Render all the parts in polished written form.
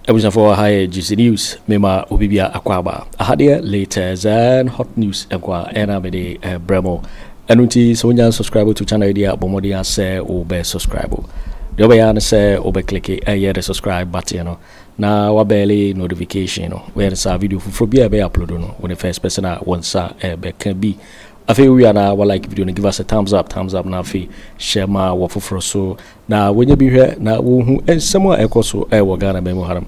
Ebusan for high GC News, Mema Obibia Akwaba. Ahadia latest and hot news enkwa ena mede bremo. Enuti so nya subscribe to channel dia bomodia say obe subscribe. The way I say obe click the subscribe button no. Na wabele notification no. Where the video for be upload no. When the first person wants can be. I feel we are now like video and give us a thumbs up now fi share my wafufro so now when you be here now who and somewhere ekoso Ghana memo haram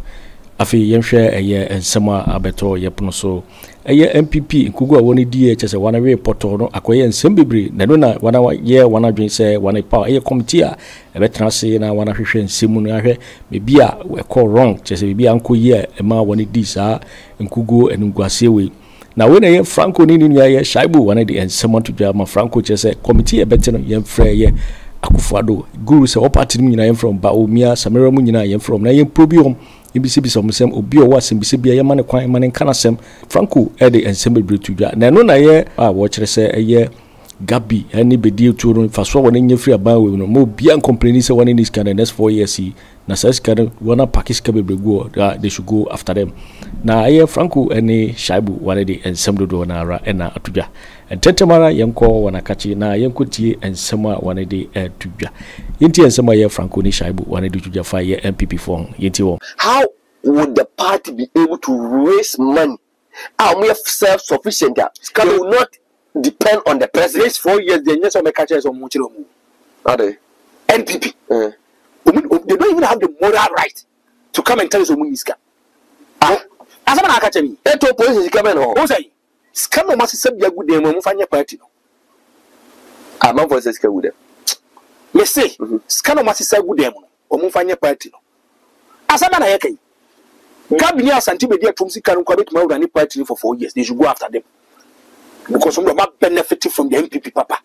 I feel yen share a year and somewhere abeto yepono so a year MPP nkugu woni DHS one way poto no akoye nsem bebre na no na wana year wana dwen say wana power a committee a betra se na wana hwehwe nsemu no ahwe me bia we call wrong chese bia anko year e ma woni di sa nkugu enugwase we na when a Franco ni ya Shaibu one the and someone to Jama Franco just a committee a better yem frey Akufado guru say all party me from Baumia Samira Munina yem from na yem probium ibisibi some sem obi o was ibisibi ya man kwan man kana sem Franco e the ensemble to ja na no na ye watch say a Gabi any bedi to no fa so won free aban we no mo bia complaining say one in this kind of next 4 years na says kind wanna package ka bebrego they should go after them na aye Franco any Shaibu one the ensem do na ara na atudwa entetemara yenko wana kachi na yenkotie ensema one the atudwa yenti ensema ye Franco ni Shaibu one the tudwa fa ye MPP form yenti wo. How would the party be able to raise money and we are self-sufficient they will not depend on the president? These 4 years they just make catches on Muchiro Are they? NPP they don't even have the moral right to come and tell us Muniska. As a man, I catch me. Eto police is coming home. Who say? Scam must say be a good day when we find your party. A man for says good day. Me say, scam must say good day when we find your party. As a man, I can. Gabinia Santimedia Tumsi can commit more than any party for 4 years. They should go after them because some of them benefited from the MPP papa.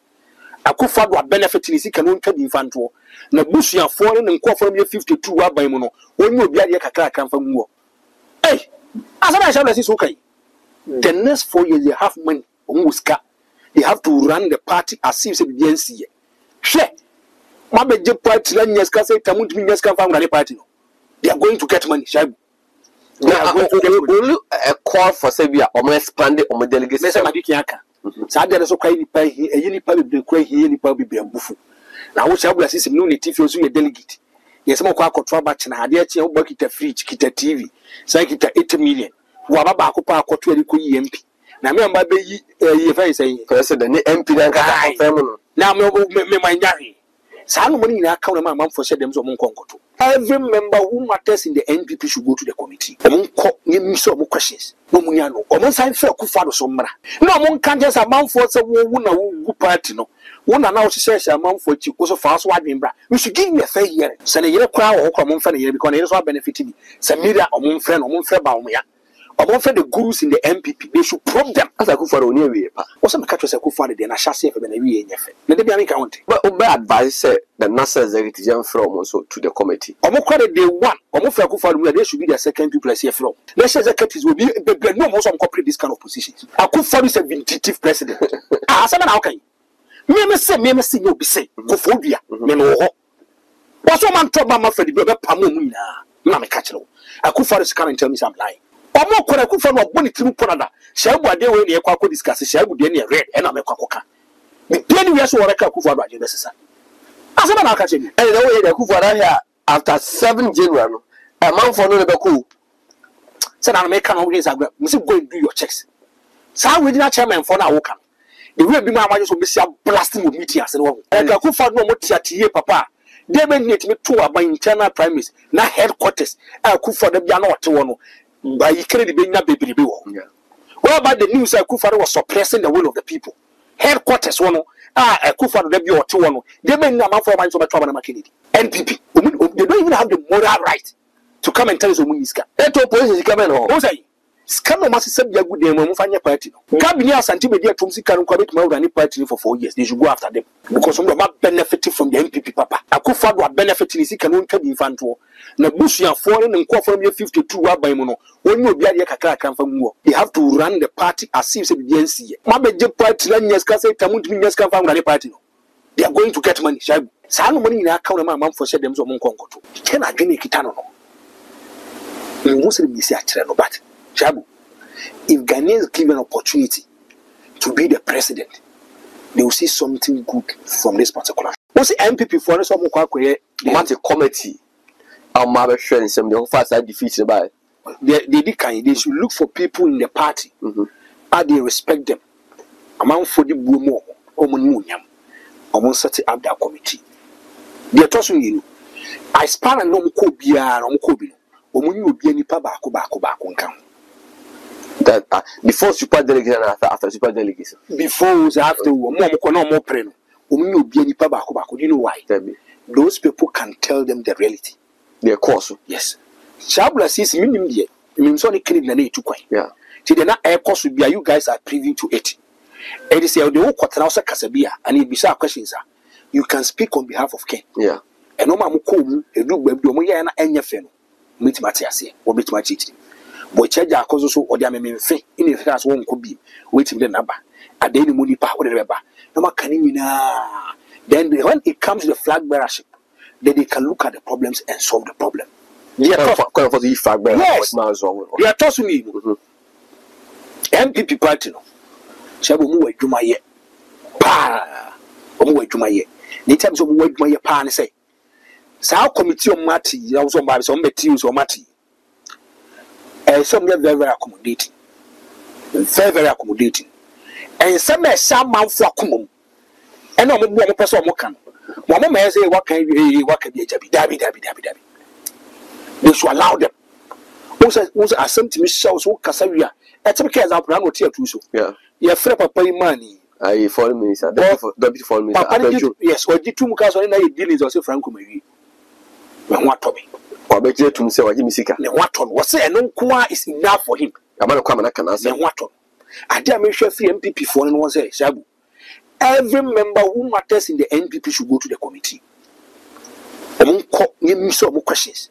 Akufado benefiting is can only be infanto. Na busu ya foreign and call from 52 wa by mono. When you be a kakra come from war. Hey, as I shall say okay. The next 4 years they have money on Muska. They have to run the party as if it's the NC. Share. Mabe je party lan yeska say tamu to yeska from the party. They are going to get money, Shaibu. Only a call for Sabia or expanded on my delegation. So there is so quite a yellow public cray here, public be a buffo. Now, which I will assist him, no native, you a delegate. Yes, more control batch and had yet work it a fridge, kit a TV, say it 8 million. Wababa Copa Cotuari MP. Now, me and my baby, if I say, President MP, now, me my Yari. Some money in account of my mom for said them so Monconco. Every member who matters in the NPP should go to the committee. Me so more questions. No Muniano, or no sign for Kufado Sombra. No one can just amount for some woman who party no. One announced says amount for you also fast wide bra. We should give me a fair year. Send a year crowd or come on friend here because it's all benefiting me. Samira or mon friend or mon friend Baumia. Or mon friend the gurus in the MPP. They should probe them as I go for a near way. Or some catchers I could find it and I shall say for the way in your face. Let me be county. But advice the NASA executive from also to the committee. Or more credit they want, or more for where they should be the second people as here from. Let's executives will be no more some corporate this kind of positions. I could follow a vindictive president. Ah, someone how can me say you be say go for dia me no ho. What's one man talk about my friend the pamo muna. Na me catch no. I could follow this kind and tell me some lie. Or more could I could follow one through Ponada. Shabu ade we ne kwa discuss shabu de ne red and am kwakoka. Me dey we so work ku for aje necessary. Asama na catch me. And the way they ku for here after 7 January a man for no be cool. Say na me can always agree. Me say go and do your checks. Say we did chairman for na wo kan. The way be my just so be blasting with media as well. And I could find no more tie papa. They may need me to about internal primaries, not headquarters. I could for the piano to one. By you can't be na baby. What about the news? I could find was suppressing the will of the people. Headquarters one. I could find the bio to one. They may not for my so much trouble McKinney. NPP. They don't even have the moral right to come and tell us Muniska. Eto police is coming home. Who say? Scam must say be a good day when we find your party. Gabinia Santimedia Tumsi can commit more than any party for 4 years. They should go after them because some of them benefited from the MPP papa. Akufado benefiting is can only be infanto. Na busu ya foreign and call from 52 wa by mono. When you be a kakra come from war. They have to run the party as if it's the NC. Mabe je party lan yes can say tamu to yes can from the party. They are going to get money. Sa no money in account of my mom for said them so mon konkoto. Can I get kitano no? Muslim is a but Shabu, if Ghanaians give an opportunity to be the president, they will see something good from this particular. What's the MPP for us? The committee. Our mother friends and the first I defeated by. They should look for people in the party. And they respect them. Among for the Bumo, Omonunyam, among set up that committee. They are tossing you. I span and no Kobia, no Kobino. Omunu be any pabako bako. That before super delegation and after super delegation. Before after more preno. Omunu be any pabako bako. You know why? Those people can tell them the reality. Their course. Yes. Shabla says minimum ye. Means only killing the need to quite. Yeah. See, the air course would be you guys are privy to it. And say the whole quarter Casabia and it be some questions. You can speak on behalf of Ken. Yeah. And no man come, a do Moyana and your friend. Meet Matias, or meet my cheating. But Chaja causes or the Amen Fay in the class one could be waiting the number. A daily money power, whatever. No man can even. Then when it comes to the flag bearership, then they can look at the problems and solve the problem. They are for the flag bearer. Yes, they are tossing me. MPP party no. Shabu mu adwuma ye. Pa. Omu adwuma ye. Ni time so mu adwuma ye pa ne say. Sa committee on mati, ya so mba so mbeti so mati. Some very very accommodating. Very very accommodating. And some some man for akomom. And no mo person mo kan. Mo mo say what can be jabi dabi. They should allow them. Also assent me shows who kasawia. Etim ke example na no tia tu so. Yeah. Ye frɛ papa imani. I foreign minister. Deputy foreign minister. Papa yes, or jitu mu ka so na ye dealings o se Franco Mawi. We want to be. Or be je tum se wa jimi sika. Ne waton. What say eno nkoa is enough for him. Amana kwa na kana say. Ne waton. Ade a me hwɛ free MPP for no say Shabu. Every member who matters in the NPP should go to the committee. Omunko nye mi so omu questions.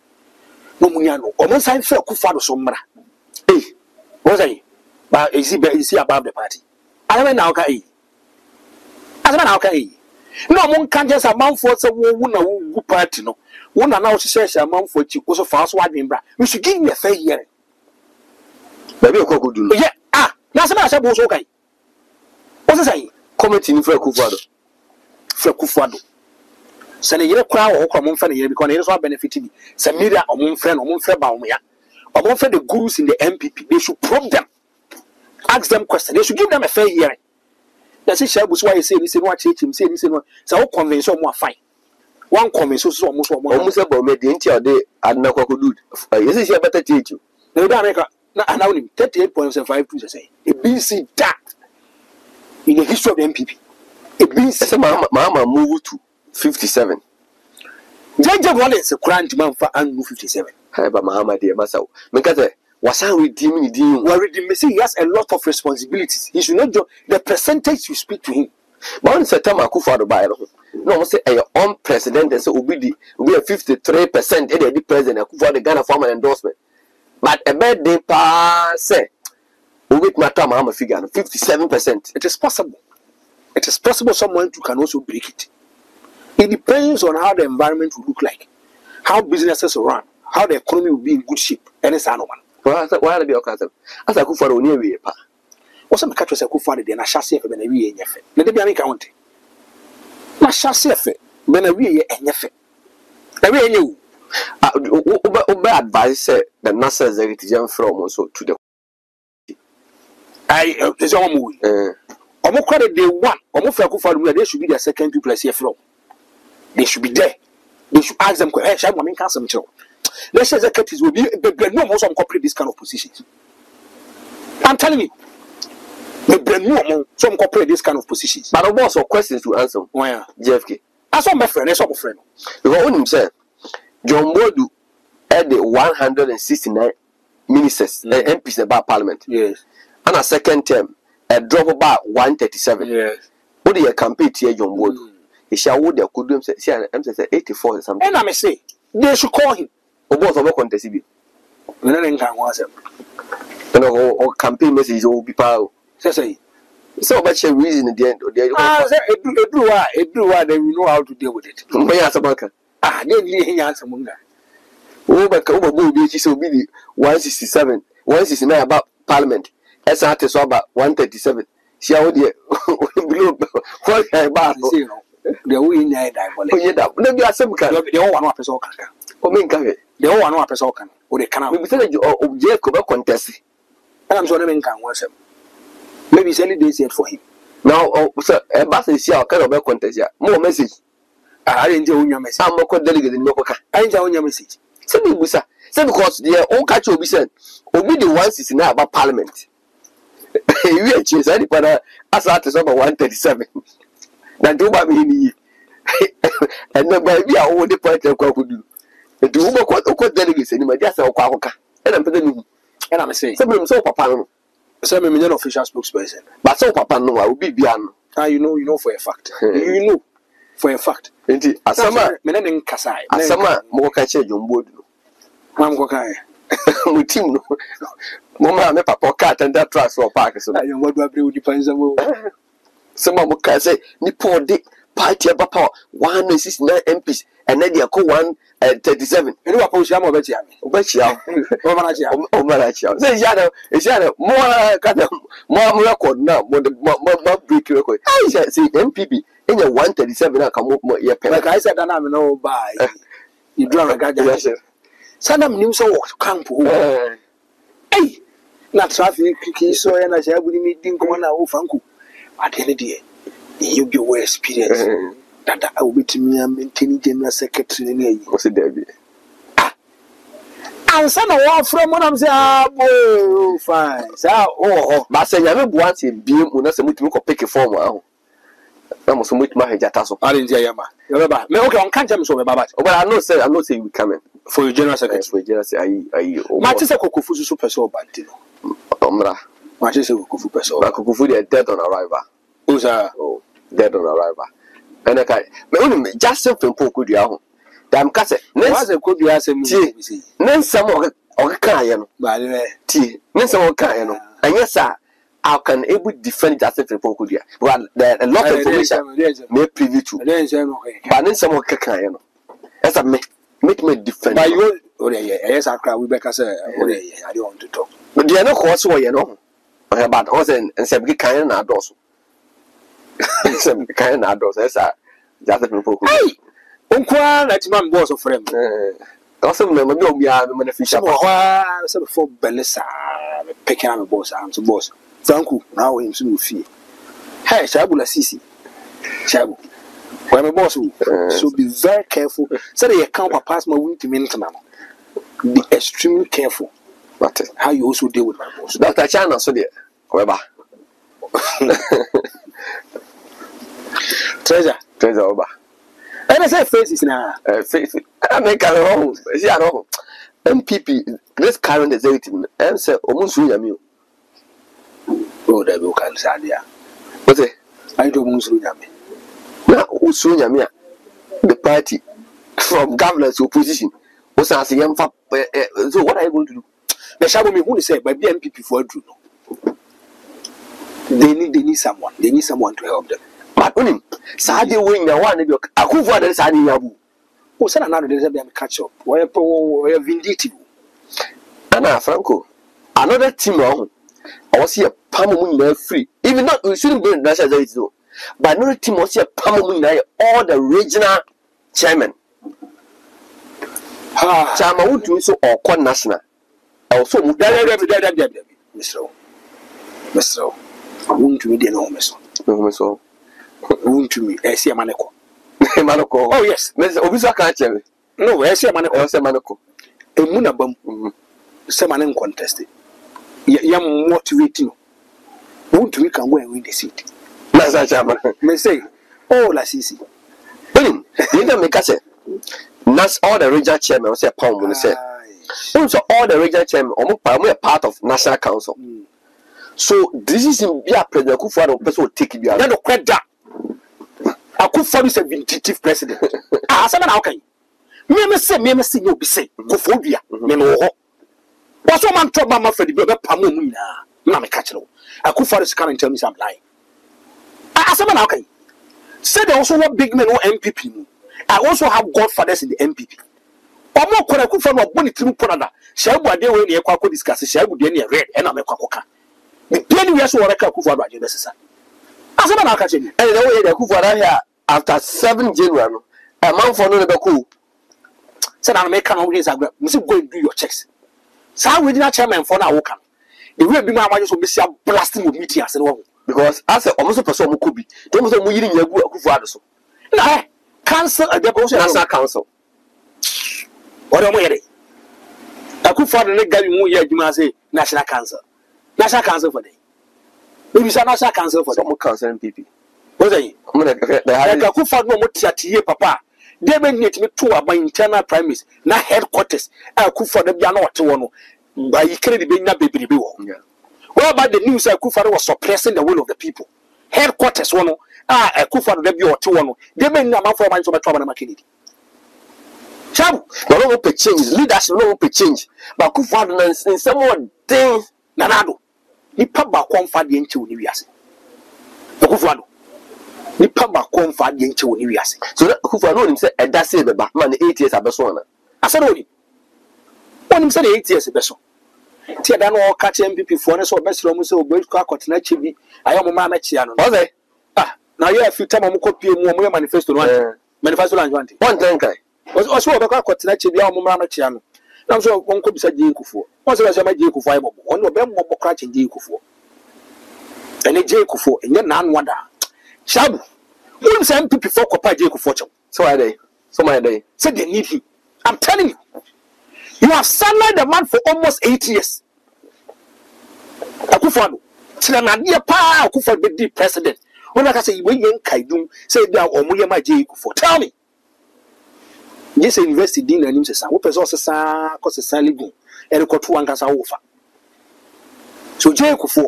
No munya no. Omun sign frɛ Akufo-Addo so mmra. What say? But is he above the party? I don't know how no one can just amount for some woman party. No one now says amount for you also fast wide bra. We should give me a fair hearing. Maybe a cocoa do. Yeah, now some I was okay. What's say? Commenting for Akufo-Addo. For Akufo-Addo. Send a year crowd or common friend here because it is what benefiting. Some media or moon friend or moon friend Baumia. Or moon friend the gurus in the MPP. They should probe them. Ask them questions. They should give them a fair hearing. That's it. Shabu why say this and what change him say this and what. So convince or more fine. One convince is almost about me. The entire day I know what could do. Is it better teach you? No, America. Now 38.75 to say a BC that in the history of the MPP. A BC Mama move to 57. Jaja one is a grand man for and 57. Hey, but Mahama dear Massa. Because was I redeeming him? Well, he has a lot of responsibilities. He should not do the percentage you speak to him. But on September, Akufo-Addo by no, say your own president, and so will be a 53%. The president, Akufo-Addo Ghana formal endorsement. But a bad day pass, say, with my time, I'm a figure 57%. It is possible. It is possible someone can also break it. It depends on how the environment will look like, how businesses will run, how the economy will be in good shape, and it's another one. Why be okay? As I go for a near way, pa. What's some catch a good father, then I shall say for Benavi and Yaffe. Let it be any county. I shall say for Benavi and Yaffe. I really knew. Advice the NASA executive from also to the. There's all movie. Almost credit day one, almost for Akufo-Addo, they should be the second people as here from. They should be there. They should ask them, hey, shall I mean, some chill. Let's say executives will be no more some corporate this kind of positions. I'm telling you, the no more some corporate this kind of positions. But I want some questions to answer. Where JFK. That's what my friend. That's what my friend. Because when himself, John Bodu had the 169 ministers, MPs about Parliament. Yes. And a second term, a drop about 137. Yes. What do you campaign here, John Bodu? He shall would have could do 84 or something. And I may say, they should call him. Both of us contest. When I can was him. Or campaign message will be power. Say, so much a reason at the end of the day. They know how to deal with it. They didn't answer Munga. Uba be so be 167, 169 about parliament. As at so about 137. See how dear below what I bought. The way in diabolic. Maybe some kind of the one of person can. or make it. The one of person can. Or they cannot. We said you of Jacob contest. I'm sure the can once him. Maybe it's any days yet for him. Now, sir, a bath is here kind of contest. More message. I didn't tell your message. I'm more delegate in Noka. I didn't tell your message. Send me, sir. Say because the old catch will be sent. Obi the 169 about parliament. You are chasing anybody as at number 137. Now, do about me. And then maybe I will the point of what do. The woman quite delegates in my desk or Quahoka. And I'm putting And I'm saying, some of them so papa. some million official spokesperson. But so papa no, I will be beyond. Ah, you know for a fact. You know for a fact. Indeed, as summer, men in Kasai. as summer, more catch your board. Mam Kokai. We team no. Mama, me papa cat and that trust for park. So I don't want to agree with the Panzamo. some of can say, Nippon Dick, party about power, 169 MPs, and then you call 137. You know, I post Yamo Betty. But you oh, Manacha. Say, Yano, is Yano more record now, more break record. I said, see, MPP in your 137, I come up more ear pen. Like I said, I'm no buy. You draw a guy. Sanam knew so camp. Hey, not traffic, so and I said, we meeting come on Franco. At the end of the day, you be well experienced. That I will be to me and maintaining general secretary. What's it, Debbie? And son of all from one of them, fine. So, But say, I remember once in beam when I said, we could pick a form. I must meet my jatasso. I didn't hear Yama. Remember, me okay, on can't tell me so about. But I'm not saying we coming For your general secretary. for generous. Matches a Kokufu super so bantino. Omra. Matches a Kokufu person. Kufu, they are dead on arrival. Who's a Dead on arrival. And I can't. But only just something poke you out. Damn cassette. was a good ass and Then some or can, by the way. tea. Then some can, and yes, sir. How can able defend that something poke you? Well, there a lot of information may preview to. But then some more can. As a make me defend. By you, yes, I cry. We back as I don't want to talk. But they are not horse way, you know. About horse and some kind of doors. Some kind of doors, as I just poke. Hey! Uncle, that's my boss of friend. Also, remember, we are the beneficial. Some before Belissa, picking up a boss, I'm the boss. Franco, now him soon fee. Hey, Shabula Sisi. Shabu. When a boss, so be very careful. So they can't pass my wing to Minton. Be extremely careful. But how you also deal with my boss. Dr. China, so dear. However, treasure over. And I say faces now. Face I make a wrong. See, I know. MPP, this current executive, and say, almost Yamil. Oh, the book and Sadia. What's it? I don't move through Yami. Now, who's soon Yamia? The party from governance to opposition was asking him. So, what are you going to do? The Shabu me who say by MPP for a Druno. They need someone. They need someone to help them. But when him, Sadia wing the one, I could for the Sadi Yabu. Oh, son, another day they catch up. Why vindictive? Anna Franco, another team on. I was here, Pamuin free. Even not, we shouldn't go in Russia, but another team was here, Pamuin, all the regional chairman. Chama would do so or con national. Also, Mr. Wound to me, dear no, Miss. No, so wound to me, I see a manico. Manico. Oh, yes, Miss Obisa can't tell me. No, I see a manico. I say Manico. A moonabum, some man contested. Yam motivating. Won't we can go and win the seat? Master Chairman may say, oh, la Sisi. William, you don't make us say. That's all the regional chairman was a pound when say. Also, all the regional chairman are part of National Council. So, this is in Bia President Kufuor person take it. I don't credit that. I could follow a vindictive president. Ah, someone okay. Me say, no be say, Kufuor, me what's one man talk about my friend, the Pamuna? Mamma catch it. I could follow this current tell me some lie. Ah, someone okay. Said they also want big men or MPP. I also have godfathers in the MPP. Omo kora ku fa no boni timu ponada. Shabu ade we ne ekwa ko discuss shabu de ne red e na me kwa koka. Me pia ni wiase wora ka ku fa do agenda sesa. Asema na aka chemi. And the way they could here after 7 January, a month for no cool. Said I make no reason. Must go and do your checks. So we did not chairman for now. The way be my wife so miss blasting with meeting as well. Because as a almost person who could be, they must have moving your good for others. Nah, cancel a deposition national council. What am I hearing? I could find a guy who you say national council. National council for them. Maybe it's a national council for some council people. What are you? I could find no more papa. They may need me to about internal premise, not headquarters. I could for the piano to one. But you can't be not baby. What about the news? I could was suppressing the will of the people. Headquarters one. I could for the bio to one. They may not for minds of a trouble making. Chabu, no one pay change. Leadership no one pay change. But could find in someone things. Nanado. Ni papa confide the enchi ni wiase. Akufado. Ni papa confide the enchi ni wiase. So Akufado no him say e da say be ba man 8 years abeso na. Asa no ni. Onim say 8 years abeso. Ti ada no ka che MPP fo ne so obesro mu say obedu ka akotena chebi ayo mo ma na chia no. Oze. Na ye afi tama mo kopie mu mo manifesto no ante. Manifesto la ante. One time kai. O so obeka akotena chebi ayo mo ma na chia no. Na so wonko bisa je Kufuor. Won se ma je Kufuor ayo on no be mo bokra che je Kufuor. Ene je Kufuor enye na anu ada. Shabu. Won se MPP for kopa je Kufuor cho. So are they? So my day. Say they need him. I'm telling you. You have sidelined the man for almost 8 years. Akufo-Addo. Tira na dia pa Akufo-Addo be the president. When I say when yen kaidum say dia omoye ma je Kufuor. Tell me. Yes, university din anim sesa. Wo person sesa ko sesa ligu. E rekoto ankasa wo fa. So je Kufuor.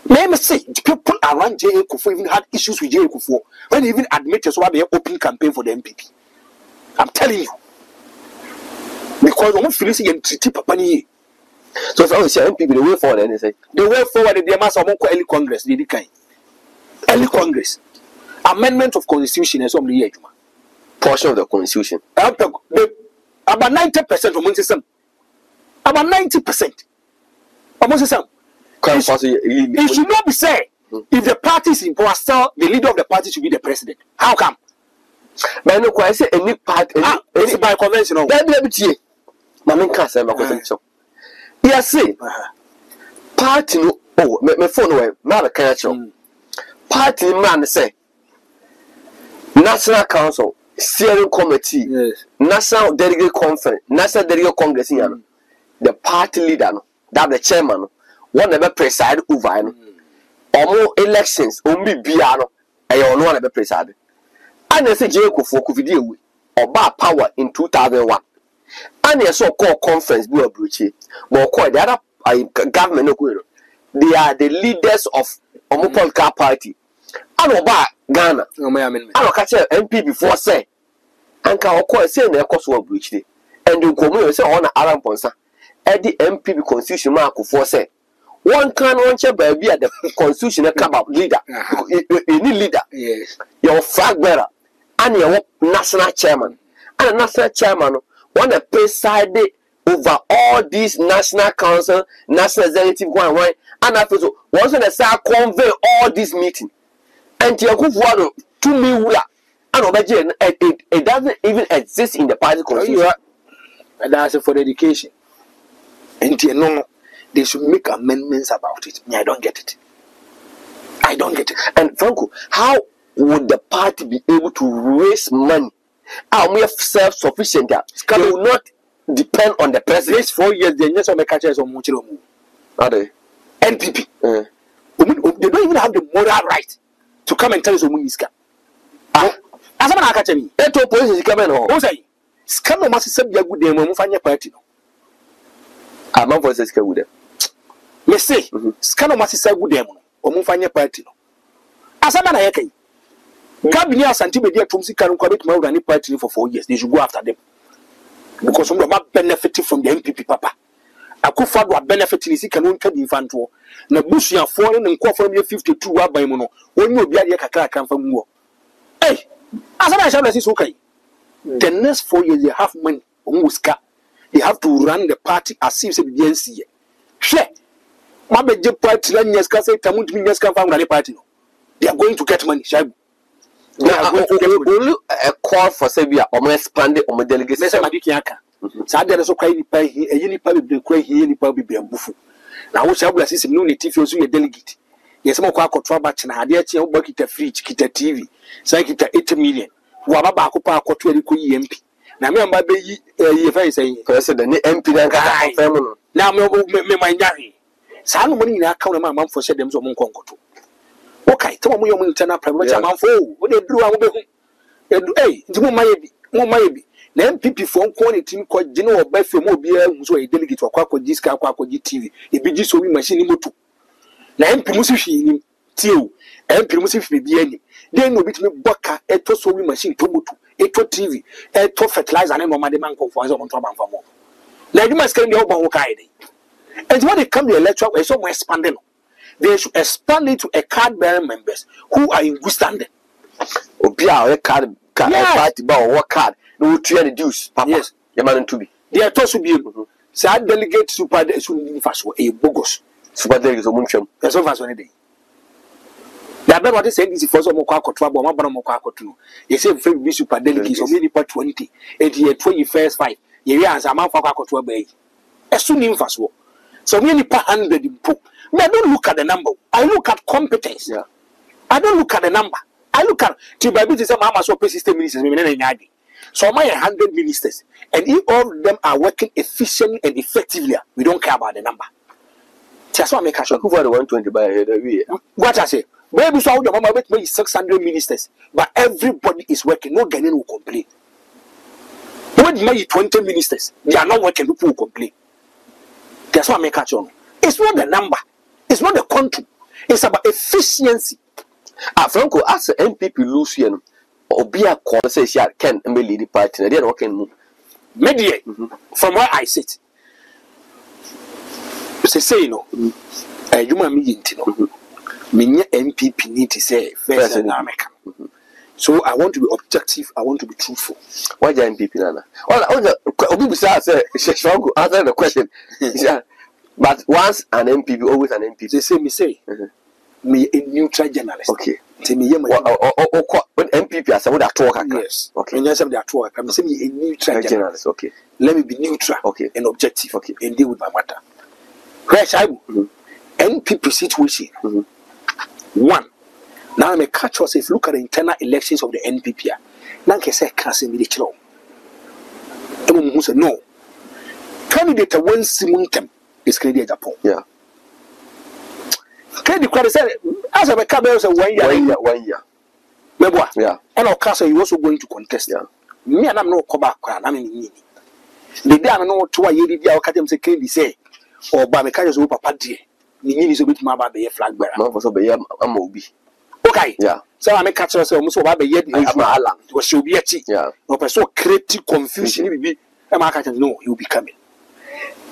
Let me say people around J. Kufuor even had issues with J. Kufuor when he even admitted so they open campaign for the MPP. I'm telling you. Because we feel say treaty papa ni. So MPP the way forward and say the way forward the mass among early Congress dey kind. Early Congress. Amendment of Constitution is something here. Portion of the Constitution. About 90% of system. About 90%. Almost system. It should not be said if the party is in power, still the leader of the party should be the president. How come? But no, I say any party. It's by conventional. Mamin can't say my convention. Yes, see, party no. Oh, my phone away. Mother can't show. Party man say National Council, Steering Committee, yes. National Delegate Conference, National Delegate Congress. The party leader, that the chairman. One never preside over more elections only biano and one never preside. And I say Jacob for Kuvidio or bar power in 2001. And a so called conference be a bruchy, but quite the other government. They are the leaders of Omopolka party. I know about Ghana. I don't catch MP before say, and can call say their cost of breach. And you come say on Alan Ponsa. At the MP constitution mark for say. One can launch a baby at the constitutional club leader, any leader, yes. Your flag bearer, and your national chairman, and a national chairman want to preside over all these national council, national executive one, and after so once they say convey all this meeting, and you go for 2 million, and it doesn't even exist in the party constitution. And that's for the education, and you know. They should make amendments about it. I don't get it. I don't get it. And Franco, how would the party be able to raise money? Are we self-sufficient? They will not depend on the president. Next 4 years, they just make catches on Muchiromu. Are they? NPP. They don't even have the moral right to come and tell us Muniska. As I'm not catching me. That opposition is coming home. Who's saying? Scam must be a good day when we find your party. I'm not for this good. Me say, scan must say good dem o mu fanye party no. Asama na yake. Gabini Asante be dia tumsi kan kwa bet ma urani party for 4 years. They should go after them. Because some of them benefit from the MPP papa. Akufo-Addo are benefiting is can won't be infanto. Na busu foreign and kwa from 52 wa by mono. Only obi ade kakra kan fa mu. Hey, asama na sha bless is okay. The next 4 years they have money. umuska. They have to run the party as if the BNC. Share. Mabeje party la nyeska say tamuntu mi nyeska fa ngale party no. They are going to get money. Shaibu. They are going to get money. Only a call for Serbia or more expanded or more delegates. Mesa madiki aka. Sa de so kwai ni pa hi eyi ni pa be kwa hi ni pa be ambufu. Na wo shabu system no native so ye delegate. Yes mo kwa akotwa ba chena ade achi wo ba kita fridge kita TV. Sai kita 8 million. Wo ba ba akopа akotwa ri ko MP. Na me amba be yi fa say president ni MP dan ka confirm no. Na me manyari. Sa no money na account na manfo she dem so mo nkonkoto. Okay, tell me your internal private manfo. Wo dey duru a wo be hu. Eh, ndi mo maye bi. Na MPP for quality ko gine oba fe mo bia hu so e delegate akwa akwa ska akwa akwa TV. E bi gi so wi machine moto. Na MP musu hwi ni tie MP musu hwi bia ni. Den no bitimi boka eto so wi machine to moto. Eto TV, eto fertilizer na no ma de man ko for so mo to ban fa mo. Na di mas kan dey oba ho kai dey. And when they come to the electoral, it's so expanding. They should expand it to a card-bearing members who are in good standing. Obia, a card, party, or what card? No, to reduce. Papa, yes, the man to be. They are told to be able. Sad delegate super a bogus. Super delegates of Muncham. There's so fast one day. The other what they say is for some Mokako trouble, my brother Mokako too. They say, be super delegates of many part 20, and here 21st 5. Years a month for Kako to obey. As soon as fast walk. So many per 100 in poop. I don't look at the number. I look at competence. Yeah. I don't look at the number. I look at to by business Mama so system ministers. So my 100 ministers, and if all of them are working efficiently and effectively, we don't care about the number. That's why I make a shot. Who for the 120 by every what I say? Maybe so the Mama with 600 ministers, but everybody is working. No Ghanaian will complain. When my 20 ministers, they are not working. People will complain. That's why I make a shot. It's not the number. It's not the country. It's about efficiency. Franco, as the MPP lose here, or be a call say she can lead the party. They are working move. Media, from where I sit. Say no. You might mean to know. Many MPP need to say first in America. So I want to be objective. I want to be truthful. Why the MPP Nana? Well, Obi say Franco answer the question. But once an MPP, always an MPP. They say me a neutral journalist. Okay. Tell me MPP as I would have talk. Yes. Okay. And yes, I'm there talk. I'm saying me a neutral journalist. Okay. Let me be neutral. Okay. And objective. Okay. And deal with my matter. Where shall I MPP situation? One. Now I'm a catch us if look at the internal elections of the NPP. Now can say can't say me the chilo. Everyone who said no. Candidate one simuntem. Is Canadian Japan. Yeah. Credit credit said, as a cabin, 1 year. 1 year. Yeah. And of course, you also going to contest. Yeah. Me and I'm no Koba, I'm in the day I know 2 years, the Academy say, or by the carriers over Padi. Nini is a bit more about the flag bearer. No, for so be a mobi. Okay. Yeah. So I make catch us almost about the yet. It was so be a cheat. Yeah. No, so creative confusion. No, he will be coming.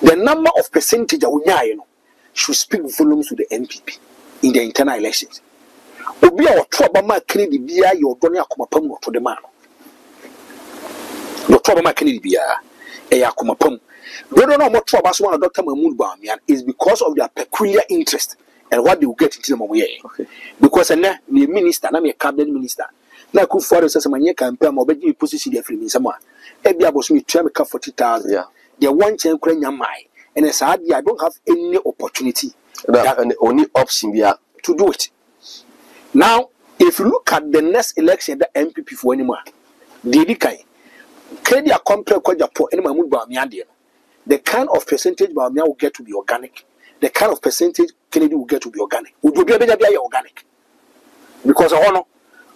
The number of percentage should speak volumes to the NPP in the internal elections. Obi a trouble ma Kennedy bia your donor akomapam to the man. No trouble ma Kennedy bia akomapam. We don't know what trouble so one Dr. Mahmoud Bawumia is because of their peculiar interest and what they will get into them away. Okay. Because na me minister na me cabinet minister na ku for the sesama campaign mo be position dey free me sama. E bia boss me try me ka 40,000. Yeah. The one chain my and I said I don't have any opportunity and only option we are to do it. Now, if you look at the next election, the MPP for anymore, the kind of percentage Bawumia will get to be organic. The kind of percentage Kennedy will get to be organic. Would you be organic? Because I honor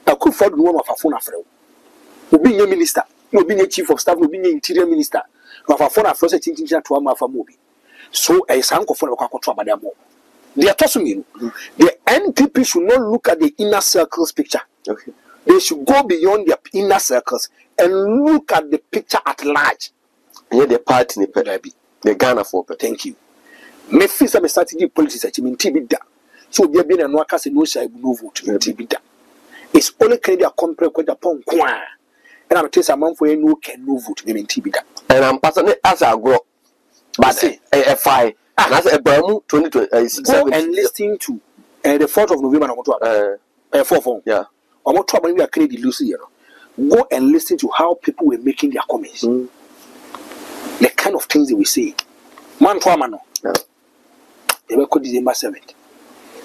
I could afford one of a phone after will be a minister, will be a chief of staff, will be an interior minister. No for phone after such things to am for movie. So a sanko for the more. They are tossing me. The NPP should not look at the inner circles picture. Okay. They should go beyond their inner circles and look at the picture at large. Yeah, the party in the the Ghana for. Thank you. Me feel some strategy politics at Tibida. So there been an workers in no side no vote in Tibida. It's only Canada compare with Japan. and I'm telling someone for no can no vote me TB that. And I'm passing as I grow. But say a fine. And as a Bramu 2027. Go and listen to the 4th of November. I'm 4 yeah. I'm not trouble we are credit Lucy. Go and listen to how people were making their comments. The kind of things they were saying. Man to man. They were called December 7th.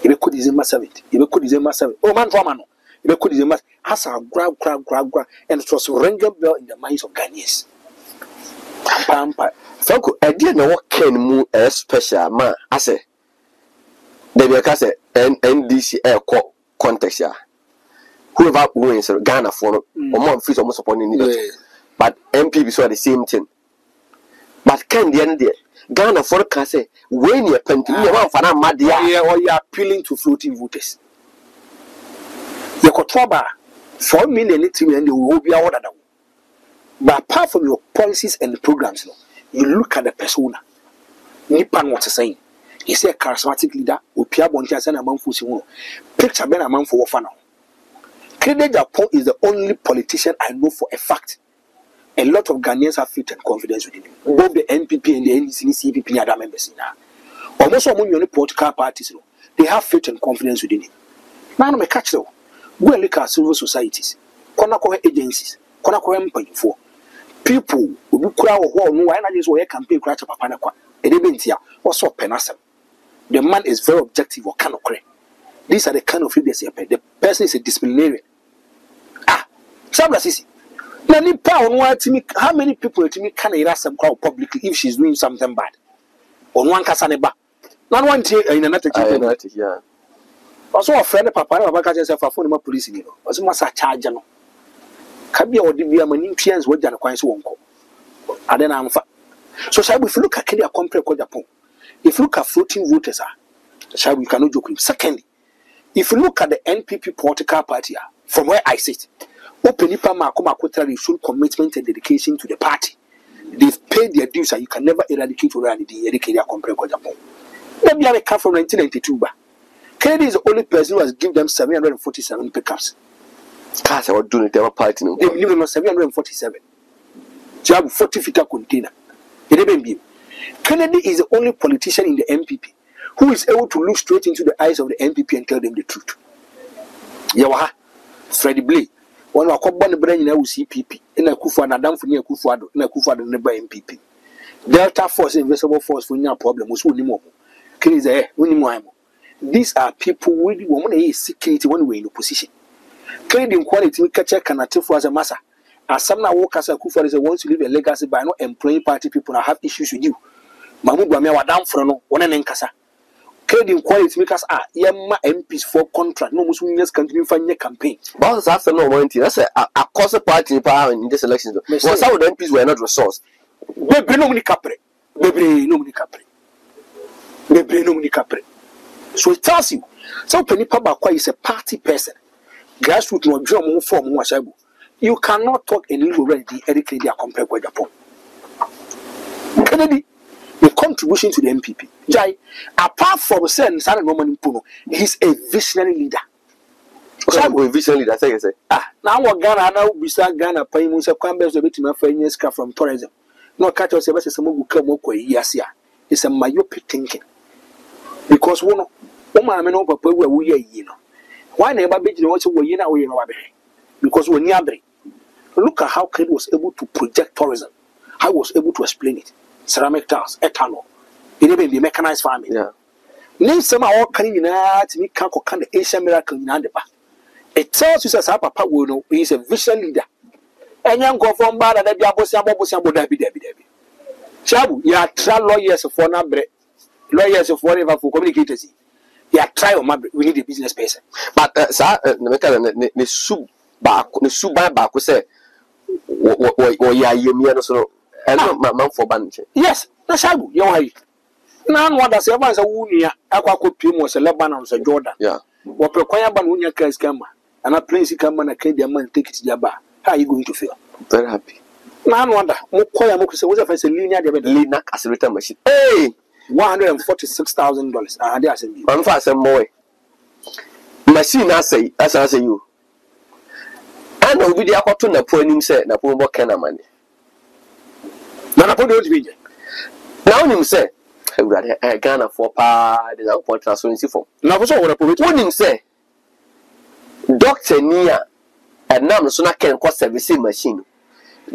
They were called December 7th. They were called December 7th. Oh, man to man. They were called December. As a grab. And it was a ringing bell in the minds of Ghanaians. Pampa. Franco, I didn't know what can move a special man. I say, they will cast NDC air context. Whoever wins Ghana for or more fees almost upon it. But MPP saw the same thing. But can the end there? Ghana forecast say when you're penting, you want for Madia or you're appealing to floating voters. You could trouble 4 million and they will be ordered. But apart from your policies and programs, you look at the persona. Nipan what's saying. He said a charismatic leader with Pierre Bontia and a man for Simon. Picture Ben a man for Wafano. Kennedy Japon is the only politician I know for a fact. A lot of Ghanaians have faith and confidence within him. Both the NPP and the NDC, CPP and other members now. Almost all the political parties, they have faith and confidence within him. Now I'm a catch though. Go and look at civil societies, Konako agencies, Konako for people who crowd or no, I just wear campaign crash up Panaqua. And they been here, also penasem. The man is very objective or cannot create. These are the kind of leaders here. The person is a disciplinarian. Sabla how many people to me can erase some crowd publicly if she's doing something bad? On one casaneba. Not one in another. Yeah. Also, a friend of Papa, for phone police. Was must a charge. Cabia or Dibia Manipians were done quite so. And then I'm so shall we look at Kenya compare Japan? If you look at floating voters, shall we cannot joke him. Secondly, if you look at the NPP political party, from where I sit, Open Nipa show commitment and dedication to the party. They've paid their dues and you can never eradicate or eradicate compare Japan. Let me have a car from 1992. Kennedy is the only person who has given them 747 pickups. Cars are doing it, party. They give them 747. You have 40-footer container. Kennedy is the only politician in the MPP who is able to look straight into the eyes of the MPP and tell them the truth. Yawaha, Freddie Blay, one of the brain in CPP, in a Kufa and Adam for near Kufado, in a Kufa and nearby MPP. Delta Force, invisible force for no problem, was Unimo. Kennedy is a Unimo. These are people with woman is security one way in opposition. Kennedy in quality, we catch a canative for as a massa. As some now workers are Kufa is a wants to leave a legacy by not employing party people that have issues with you. Mahmoud Bamia down for no one and Enkasa. Kennedy in quality makers are Yamma MPs for contract. No Muslims continue finding a campaign. But after no one, that's a cause party power in this election. Well, some of the MPs were not resourced. Bebre no capre. So it tells you, so Penny Pabakwa is a party person. Grassroots no drum form washabu. You cannot talk in little already educate their compared with Japan. Kennedy, the contribution to the MPP. Jai, apart from saying Sana Roman Puno, he's a visionary leader. A visionary leader, I say. Now what Ghana now beside Ghana paying Musa Campbell's a bit of a from tourism. No catch us a some who come up with Yasia. It's a myopic thinking. Because one woman over where we are, you know. Why never be also we are now? Because we're near. Look at how Kennedy was able to project tourism. How he was able to explain it. Ceramic tiles, ethanol. It even be mechanized farming. Yeah. Name some of our can to me can't the Asian miracle in the back. It tells you as Papa will know he is a vision leader. And young go from bad and Debbie. Chabu, you are trial lawyers for number lawyers of whatever for communicators. You are trial we need a business person. But sir, the soup back who say or ya you so man for bunch. Yes, that's how you are. Now, what does ever as a wunia, Aqua Pim was a Lebanon, a Jordan. Yeah. What Proquia Banunia Cas Gamma, and a place you come and a Canadian man take it to Jabba. How are you going to feel? Very happy. Now, wonder, Mokoya Mokus was a face a linear Lina as a return machine. Hey! $146,000. I dare say you. I'm fast and more. Machine, I say, as I say you. And obi dey akoto na po anim say na po mo kana mane na po do be na onim say ewurade Ghana for pa de na po transfer for na po so wo na po onim say doctor nia enam so na ken ko service machine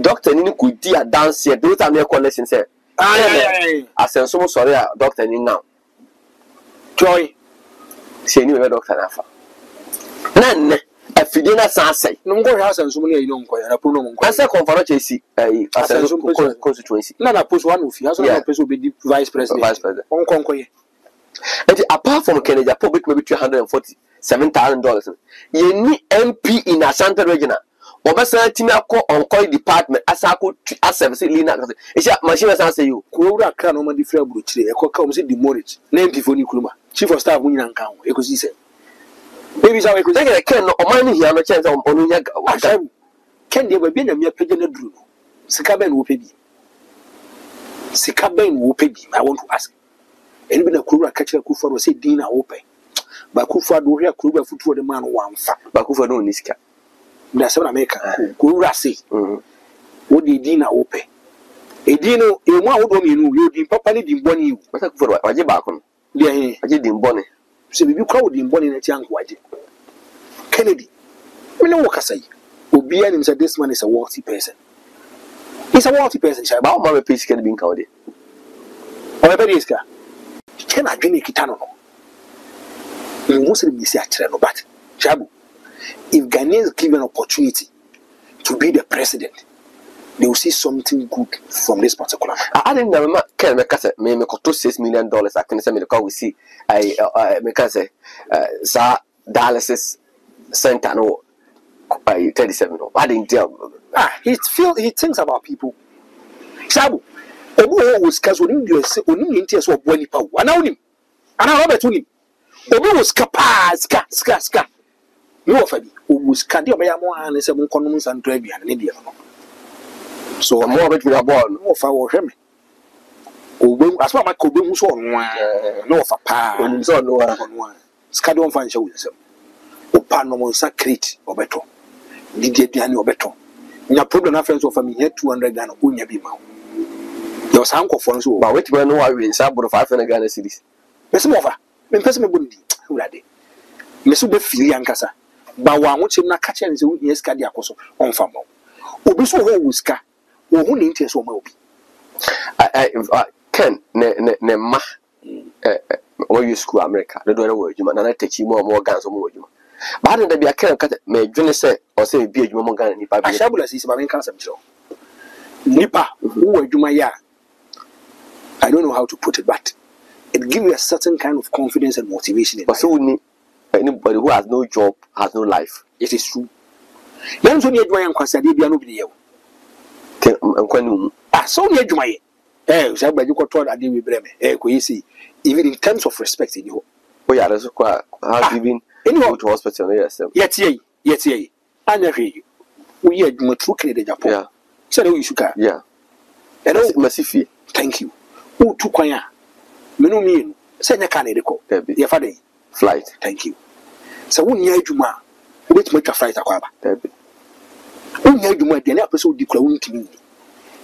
doctor ni ko di dance here do time e collection say asenso mo sorry doctor ni now joy say ni we doctor na fa nan afide na sanse no ngo ya asenso mo ni no nko ya na pro no nko asa conference esi asenso constituency na post one of aso na person be the vice president onko ye and apart from Kenya public maybe $247,000 ye ni MP in Ashanti region obasa timi akọ onko department asako service lina isha machine sanse you kuwura kra no ma di fra buru kire e ko ka o se demorage na MP fo ni kuruma chief of staff munyina nkan ho e ko si se baby sa we ko take ken no o man ni hia no chance onu nya ken de ba bi na me page na duru no sika ben wo pedi sika ben wo pedi I want to ask eni bi na kuwura ka kire ku for say din na wo pe ba ku for do hia kuwura futuo de man wa mfa ba ku for do ni sika na se na America kuwura say wo di din na wo pe edi no e mu a wo do mi no yo din papa ni din boni you ba ku for waje ba ko no de he waje din boni se bibi kwa wo din boni na ti anko waje Kennedy me no work say obi ani say this man is a wealthy person. He's a wealthy person, sha ba o ma be pay sika bi nka wo de o be iska ken adwene kita no no muslim bi si a kire no but shabu if Ghanaians given an opportunity to be the president, they will see something good from this particular man. I didn't know can make us me cost $6 million. I can say me we see I make us sa dialysis center no 37 no. I didn't tell. He thinks about people. Shabu obu was cause oni do say oni nti so obo nipa wo ana oni ana Robert oni obi was ska no ofabi obu ska de obeya mo an se mo kono nsantro aduane ne de no so mo obet we abo no ofa wo hweme obu asma ma ko obu hu so no no ofa pa oni so no ska de on fa nche wo nsem opa no mo nsa crate obeto didi aduane obeto nya problem na friends of family here 200 Ghana onya bi ma yo san ko fon so ba wetin we no wa we nsa boro 500 Ghana cedis pese mo fa me pese me bondi urade me so be fili ankasa ba wa nwochem na ka chere se wo yes ka dia koso on fa mo obi so ho wuska wo hu ne ntie so ma obi ken ne ma o you school America do do wo adwuma na tachi mo ganso mo adwuma ba de da bia ken ka me dwene se o se bi adwuma mo Ghana nipa bi ashabula sisi ba men kan sam chiro nipa wo adwuma ya I don't know how to put it, but it gives you a certain kind of confidence and motivation. But so anybody who has no job has no life. It is true. Then so near Joy and Quasadi be no video. So near Joy. Shabba you control a deal with Breme. See, even in terms of respect in you. Oh, yeah, that's quite how you been to hospital. Yet, ye. I never hear you. We had true Canada Japan. Yeah. So you should come. Yeah. And massive. Thank you. Who took kwanya? Menu mean, send a Canada call. Your father. Flight. Thank you. So when you Juma, which make a flight a quaba. When you Juma, the episode declaring to me.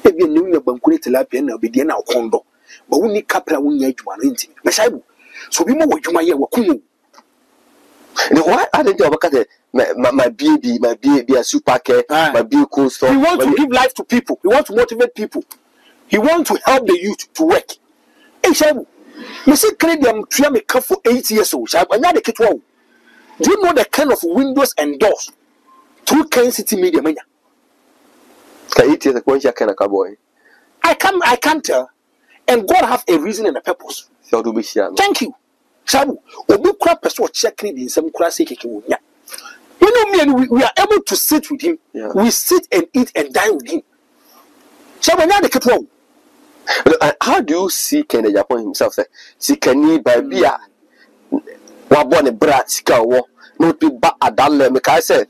If you knew your banquet lapian, I'll be the now condo. But when you capra when you Juma intimate. Mashabu. So we know what Juma ya wakumu. Why I didn't look at it? My baby, a super care, my baby cool stuff. We want to give life to people. We want to motivate people. He wants to help the youth to work. Hey, Shabu, you see, Canadian try me for 8 years old. Shabu, and now the kid wow. Do you know the kind of windows and doors through Kansas City media? Mania. Can 8 years ago, you can a cowboy. I can't tell. And God have a reason and a purpose. So do be sure. Thank you, Shabu. Obu crap person checking in some class. You know me, and we are able to sit with him. Yeah. We sit and eat and dine with him. Shabu, now the kid wow. How do you see Kennedy Japan himself? Say, see, can he by beer? What born a brat, sika war, not be back at that level. I said,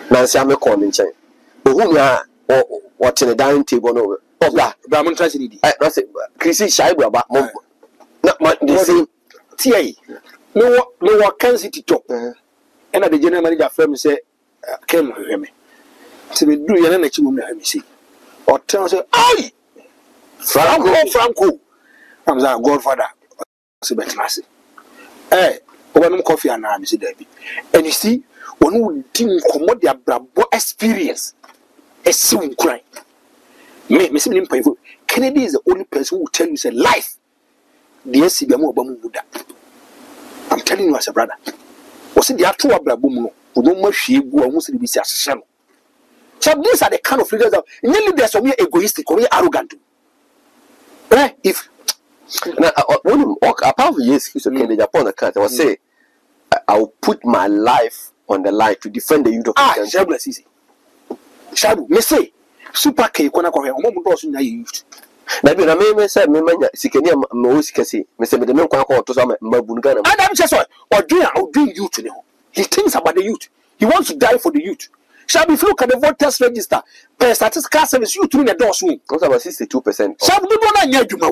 Nancy, I'm a calling chain. But who are what in the dining table? No, oh, that Bramon Tragedy. I say, Chrissy Shaibu about not much the same. TA. No, Kansas City top. And the general manager firm say, came with me. to be doing an energy woman. I see. Or tell say, "Aye, Franco. I'm our godfather." So better massive. Eh, one coffee and I'm see Debbie. And you see, when you didn't commode their brabo experience, a soon crying. Me see him painful. Kennedy is the only person who will tell you say life. The SCBM Obamuda. I'm telling you as a brother. Was it the actual brabo? We don't much she go and wants to be a channel. So these are the kind of leaders that nearly they're so egoistic or arrogant. Right? If now, apart from yes, he's okay. The Japan account, I will say, I'll put my life on the line to defend the youth of the country. Shabu, easy. Shabu, me say, super K, kona kwa hemo mundo osu na youth. Na bi na me say me manya sikeni ma wo sikasi. Me say me de me kwa kwa to so ma bunga na. Adam says what? Or doing youth ne ho. He thinks about the youth. He wants to die for the youth. Shabu, if you look at the voters register, per statistical service, youth in the doors room. What's about 62%? Shabu, you don't know juma.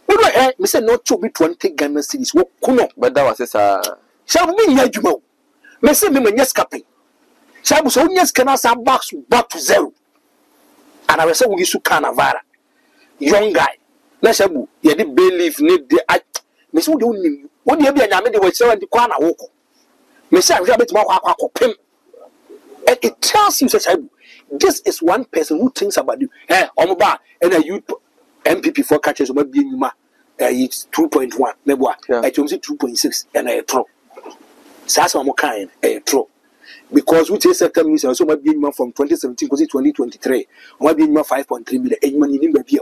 We don't me say not to be 20 Ghana cedis. Wo kuno. But that was this Shabu be nya juma. Me say me nyes capping. Shabu so nyes kana sa back to zero. And I will say we use Canavara. Young guy. Na Shabu, ye di believe need the me say we don't what dey be anyame dey we say we kwa na woko. Me say I bet ma kwa pem. And it tells you Shabu, this is one person who thinks about you. Eh, omoba and a youth MPP for catches o ma bi nyuma. It's 2.1 mebwa. I told you 2.6 and I throw. Sasa mo kind a throw. Because which is sector minister so might be from 2017 to 2023 might be 5.3 million and money in the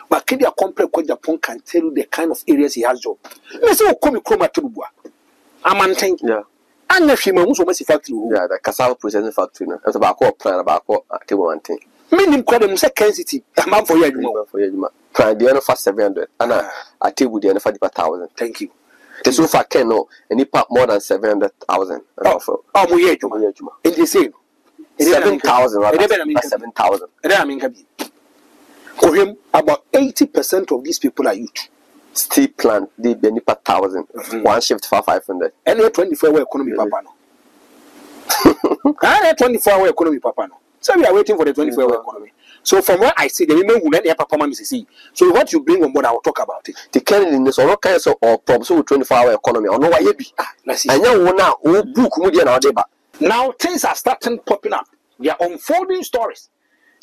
but can you compare what Japan can tell you the kind of areas he has job. Me say come chroma to bua. Amanten. Yeah. And if you must almost factory. Yeah, the cassava processing factory. That's about plan about table one thing. Meaning quite say Kensity a man for you. Plan the other for 700 and I table the other for 1,000. Thank you. The so far can no and he pack more than 700,000. Oh, we in the same 7,000 rather 7,000. And I mean, for him, about 80% of these people are youth. Steel plant, they be 1,000. One shift for 500. And 24-hour economy, papa. No. And 24-hour economy, papa. No. So we are waiting for the 24-hour economy. So from what I see, the women who let their performance see. So what you bring on board, I will talk about it. The Kennedy is all kinds of problems with 24-hour economy. I know why you be. And now book now things are starting popping up. They are unfolding stories,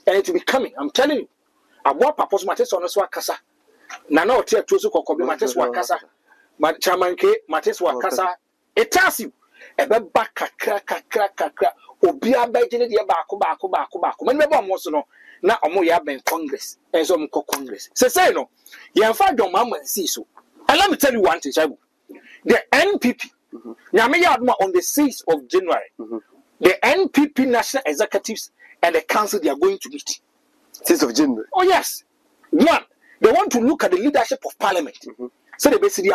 and it will be coming. I'm telling you. I want purpose matters on us wakasa. Nana otia tuzu kokobi matters wakasa. Chairman K matters wakasa. It tells you. Ebe baka kakra. Obi abegene de baako. Man mebo amoso no. Na omo ya ben Congress. Enso omo ko Congress. Say no. Ye fa don mama see so. And let me tell you one thing, Shaibu. The NPP. Nyame ya aduma on the 6th of January. The NPP National Executives and the Council they are going to meet. 6th of January. Oh yes. One, they want to look at the leadership of Parliament. So they basically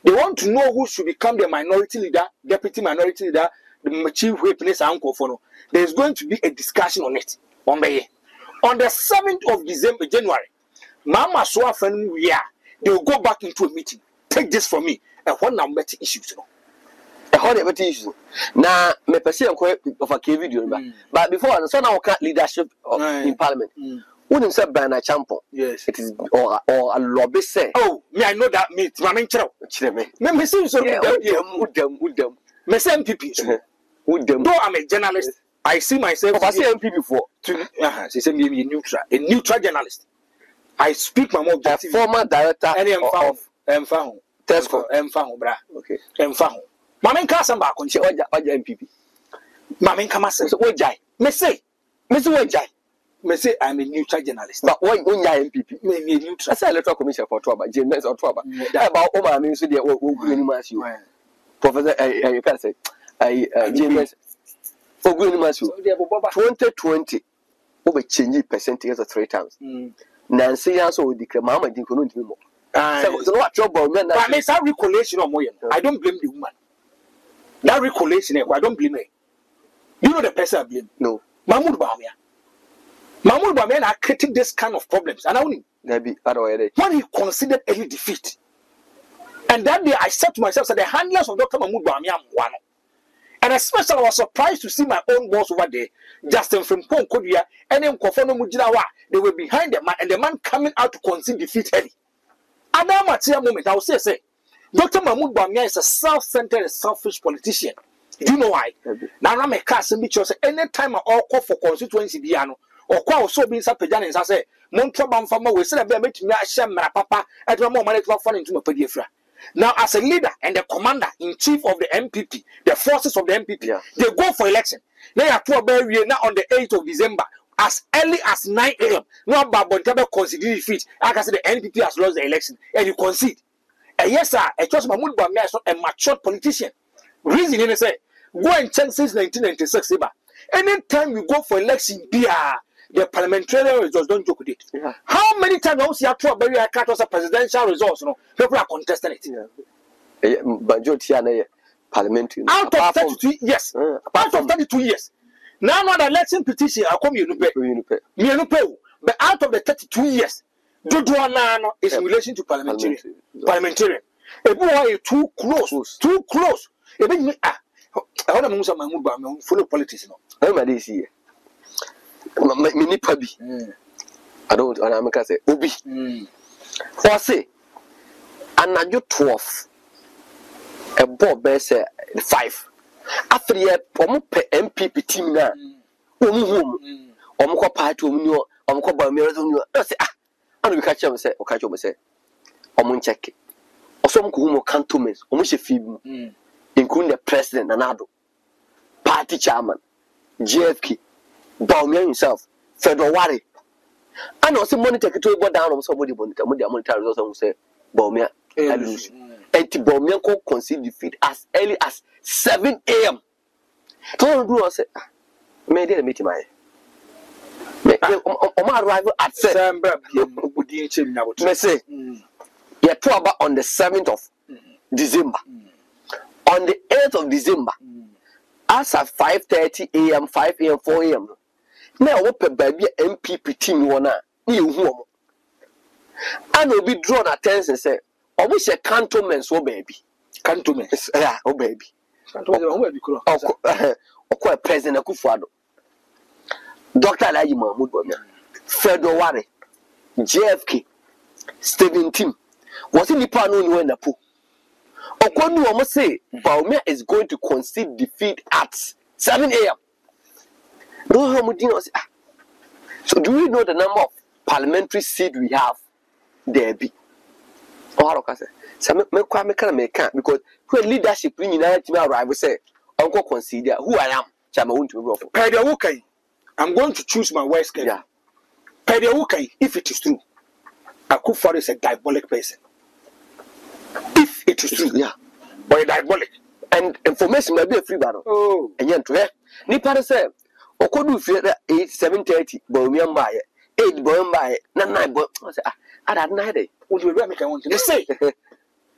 they want to know who should become the minority leader, deputy minority leader, the chief whip place uncle for no. There is going to be a discussion on it. On the 7th of January, Mama Soa friend they will go back into a meeting. Take this from me. And what number issues no. Issues. Now, me perceive of a key video, but before so now leadership in Parliament. Wouldn't say Bernard Champo. Yes, it is or a lobby say. Oh, me I know that me. Ramen chiro. Me see so. With them. Me say MPP. With them. Though I'm a journalist, I see myself. I see MPP before. Say me a neutral journalist. I speak my mouth. Former director of Mfaho. Tesco. Mfaho, bra. Okay. Mfaho. Mamen ka samba konche oja MPP. Mamen kama say ojai. Me say ojai. Me say I'm a neutral journalist. But why onya MPP? Me neutral. I say electoral commission for Trouble. James or Trouble. About Oma mean so dey Ogunimasu. Professor you can say James Ogunimasu. 2020 we change percentage of 3 times. Nancy also declare mama didn't know anymore. So what trouble men that makes that recollection of Moyen. I don't blame the woman. That recollection, I don't blame her. You know the person I blame? No. Mahmoud Bawumia are creating this kind of problems. And I only when he considered any defeat. And that day I said to myself, so the handlers of Dr. Mahmoud Bawumia one. And especially I was surprised to see my own boss over there, Justin from Ponkodia, and then Kofono Mujinawa. They were behind the man, and the man coming out to concede defeat early. At that moment, I will say, Dr. Mahmoud Bawumia is a self-centered and selfish politician. Do you know why? Now I'm a cast and because anytime I all call for constituency piano or call so being Sapajan and I say, Montrabam Farmer will say a bit to me, I share my papa at one more money to fund into my pediatra. Now, as a leader and the commander in chief of the MPP, the forces of the MPP, they go for election. They are to a now on the 8th of December, as early as 9 a.m. No, but Bontebe consider defeat. Like I said, the NPP has lost the election, and you concede. And yes, sir, I trust Mahmoud Bawumia is not a mature politician. Reason he say, go and check since 1996. Anytime you go for election, the parliamentary results don't joke with it. Yeah. How many times I see a two very cut was a presidential results? No, people are contesting it. But parliamentary out of 32 years, out of 32 years. Now, the election petition, I come you no pay. But out of the 32 years, Dodoana is in relation to parliamentarian. Parliamentarian. A boy too close, too close. I want to move some Mahmoud Bawumia follow politics. No, I'm this year. Mini Pabi. I don't want to say Obi. For say, and now you 12. A board base 5. After the MPP team now, Omko party, Omko Bawumia. I say, and we catch him say, or catch him say, Omuncheck. Or some Kumo cantonments, Omushe including the president Nanado, party chairman, JFK, Bawumia himself, Federal Wari. And also monitor to go down on somebody monitor results and say, Bawumia, I lose. And Bawumia could concede defeat as early as 7 a.m. Don't do say, may they meet my arrival at 7. May say, you're probably on the 7th of December. On the 8th of December, as at 5:30 a.m., 5 a.m., 4 a.m. Now, open baby MPP team one you and will be drawn attention and say, I wish a cantonment so baby. Cantonment, yeah, oh baby. Or President Akufo-Addo, Dr. Alhaji Mahmoud Bawumia, Federal Wari, JFK, Stephen Tim. Was in the panel in the pool? Okwonu almost say Bawumia is going to concede defeat at 7 a.m. No, so do we know the number of parliamentary seats we have there? Be or I say, because when leadership in United arrive, say, Uncle consider who I am. I'm going to choose my words carefully. If it is true, Akufo-Addo is a diabolic person. If it is true, or a diabolic, and information might be a free battle. Oh, and yet, Nipa say, Okodu fear 7:30, Bawumia buy 8 Bawumia buy 9 but I don't know. Would you make I want to say?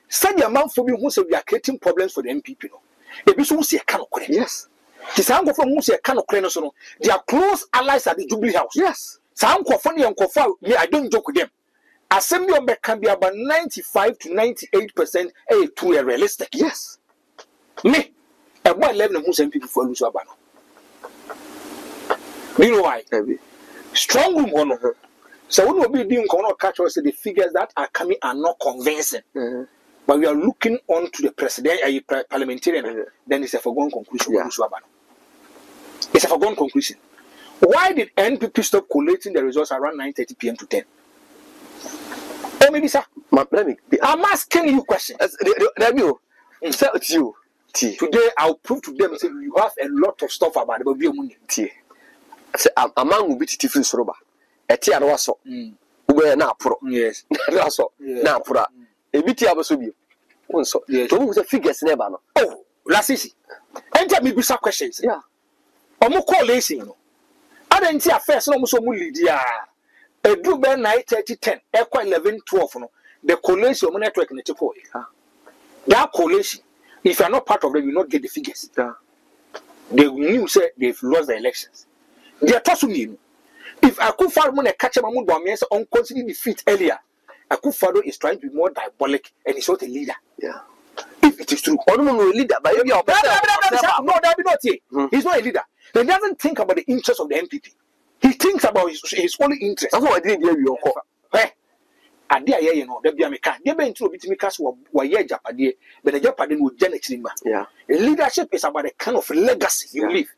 Send your mouth for me who say we are creating problems for the MPP. If you see a canoe, yes. Kisango from who say a canoe, they are close allies at the Jubilee House. Yes. Sound funny and Kofa, me, I don't joke with them. Assembly of can be about 95 to 98% too realistic. Yes. Me, a boy 11 of Muslim people for Lusabano. You know why? Strong room on her. So when we be doing catch us the figures that are coming are not convincing. But we are looking on to the president, parliamentarian, then it's a foregone conclusion. It's a foregone conclusion. Why did NPP stop collating the results around 9:30 p.m. to 10? Oh, maybe, sir. I'm asking you questions. Today, I'll prove to them say you have a lot of stuff about the money. A man will be free soba. A tea and was so. Ube na pro. Yes. Na pro. A bit of a subi. One so. The figures never know. Oh, Lasisi. Enter me with some questions. Yeah. Omo call lacing. I didn't see a first almost so many dia. A do ben 9:30 10. Equa 11 12. No. The collation of network in the Chipo. That collation, if you are not part of them, you will not get the figures. They knew say they've lost the elections. They are tossing. If Akufo-Addo catch Mahmoud Bawumia on considering defeat earlier, Akufo-Addo is trying to be more diabolic and he's not a leader. Yeah. If if it is true. Or no leader, but maybe No, that be not here. He's not a leader. He doesn't think about the interest of the MPP. He thinks about his only interest. That's what I didn't hear you. Adia ye no da bia meka de be ntro bitimi ka so wa ye japade but the japade no gya na kirima. Yeah. Leadership is about the kind of legacy you leave,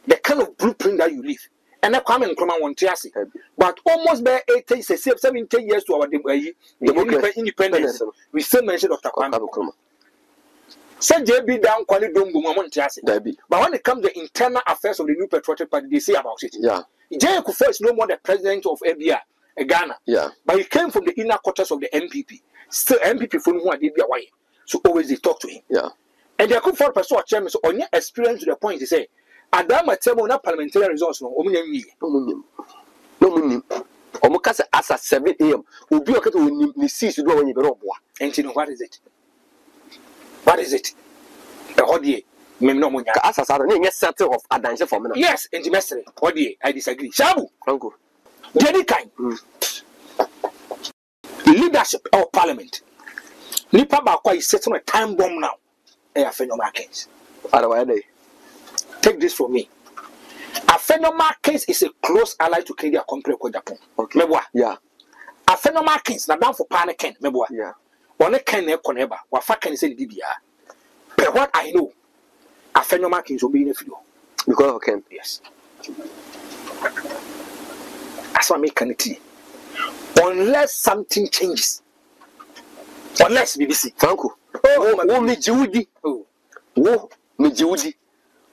the kind of blueprint that you leave. And Kwame Nkrumah won ase, but almost by 70 years to our independence, we still mention Dr. Kwame Nkrumah. Say JB down quality don't ase. But when it comes to the internal affairs of the New Patriotic Party, they say about it. Yeah. J. Kufuor is no more the president of ABI. Ghana, yeah, but he came from the inner quarters of the MPP. Still, MPP from who I did be away, so always they talk to him. Yeah, and they could for person chairman so on your experience to the point he say, Adama table na parliamentary results no omunyam omukase as at 7 a.m. Obi okete ni 6 do when you be oboa. And you know what is it? What is it? The hodie me no munya. As a na settle of adanse for me. Yes, and the hodie I disagree. Shabu, Franco. Jenny kind. Leadership of parliament. Nipa Bakwa is setting a time bomb now. Afenoma case. Take this from me. Afenoma case is a close ally to Kennedy Akompre Japan. Okay. Mebwa. Yeah. Afenoma case na down for panic Mebwa. Yeah. One Ken Koneba. Wafa Ken say the DBR. But what I know, Afenoma case will be in a few. Because of Ken. Yes. That's what I make it. Unless something changes. Unless BBC. Franco. Oh, me Judi. Oh, me Judi.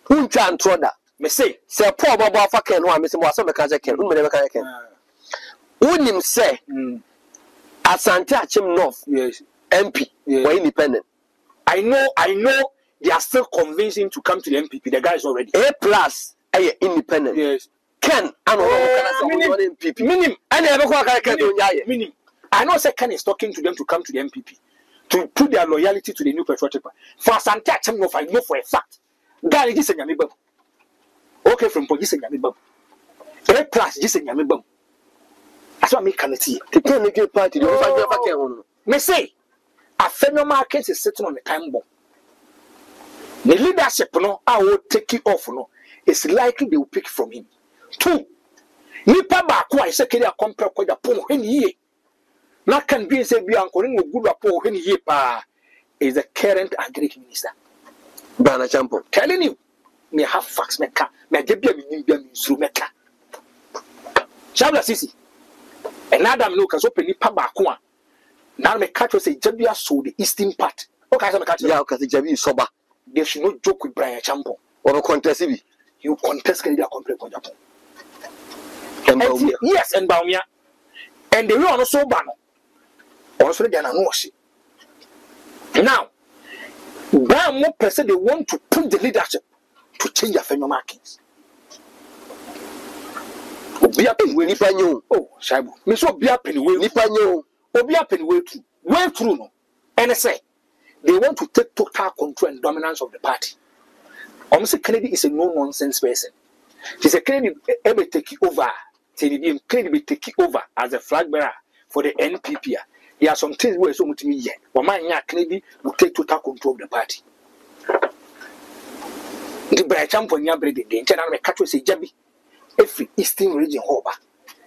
Uncha antroda. Me say Paul Baba afa Ken ho a me say mo aso me ka Ken. Me me ka Ken. Unim say Asante Achim North. Yes. MP. We're independent. I know they are still convincing to come to the MPP. The guy is already A+. Are independent. Yes. Ken, I know MPP. Minim. I never go Minim. I know say Ken is talking to them to come to the MPP to put their loyalty to the New Patriotic Party. For Asante Achim North, I know for a fact. Guy just say nyame bam. Okay, from police say nyame bam. A+ just say nyame bam. That's what me can see. The Ken make party. You never Ken. Me say Afenoma case is sitting on the time bomb. The leadership no, I will take it off no. It's likely they will pick from him. 2. Nipa Bakwa is a Kenya compare kwa Japan when ye. Not can be say be anchoring with good rapport when ye pa is the current agric minister. Bana Champo. Telling you, me have facts meka, me give you through meka. Shabla Sisi. And Adam Lucas open Nipa Bakwa. Now me catch say Jabia so the eastern part. Okay, so me catch yeah, because Jabi is sober. They should not joke with Brian Champo. Or contest it. You contest Canada complaint for Japan. And yes, and Baumia. And they will also ban. Also, they are not. Now, Bam person they want to put the leadership to change their phenomenon markings. Obia pen we nipa nyo. Oh, Shaibu. Me so obia pen we nipa nyo. Obia pen we through. Way through no. And say they want to take total control and dominance of the party. Almost Kennedy is a no-nonsense person. He said Kennedy ever take over. Kennedy will take over as a flag bearer for the NPP. He has some things where so much me yet. But my Kennedy will take total control of the party. The Brian Champo bread the internal catch say Jabi. Every Eastern region hoba.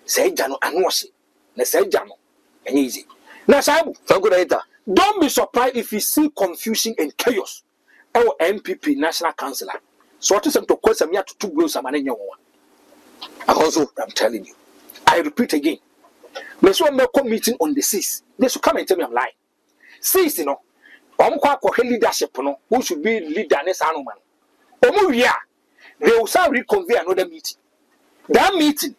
Say Jano and Washi. Na say Jano. And easy. Now Sabu, don't be surprised if you see confusion and chaos. Our MPP National Councillor. So what is them to call some to 2 blows a man in your one? Also, I'm telling you. I repeat again. There's one more meeting on the 6th. They should come and tell me I'm lying. 6th, you know. I'm quite leadership, you know, who should be leader next animal. They will start reconvene another meeting. That meeting,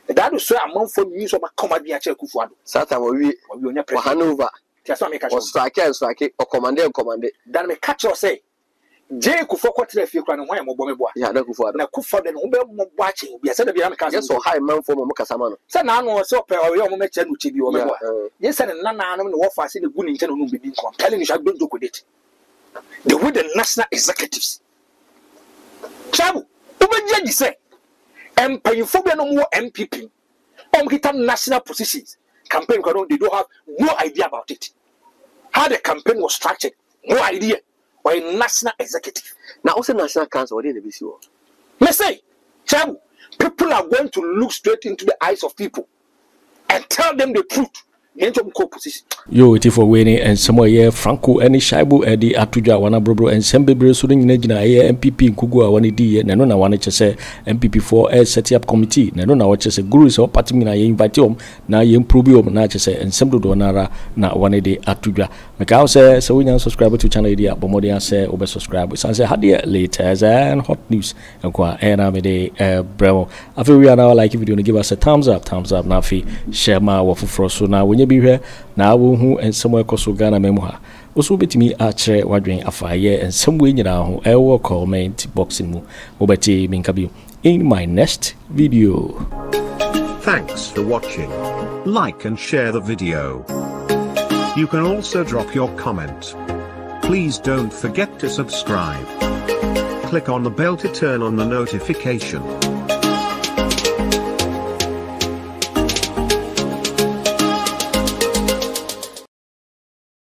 that will say a month for news of a comedy at Kufuado. Satan will be Hanover. That's what I make or strike or command. Then me catch or say. Jay Kufuor quarter if you can why I'm Bobo. Yeah, no Kufuor. Na Kufuor then Ube watching. Yes, said the American. Yes, so high man for Mocasamano. Said Nano so per or your moment to be over. Yes, and Nana no warfare see the good intent of being telling you shall don't joke with it. The way the national executives. Chabu, Ube Jenny say, Empire phobia no more MPP. Kita national positions. Campaign they don't have no idea about it. How the campaign was structured, no idea. or national executive. Now also national council or the NBC. Let's say, Chabu, people are going to look straight into the eyes of people and tell them the truth. Yo, it for winning and somewhere yeah, Franco any Shaibu Eddie Atuja wana bro and some baby suing Negina MPP in Kugua one D and no one say MPP for a set up committee. No what say guru is or party mina invite him now you improve your nature and some do donara na one day Atuja. Macau say so we subscribe to channel idea but more than say over subscribe. So say had later and hot news and qua and I'm a bravo. I feel we are now like if you don't give us a thumbs up now share my waffle frost so now when you be here now who and somewhere koso Ghana memoha also betimi a chere wadwen afaye and some way nyina ho e wo comment box mu obeti minkabi in my next video. Thanks for watching. Like and share the video. You can also drop your comment. Please don't forget to subscribe. Click on the bell to turn on the notification.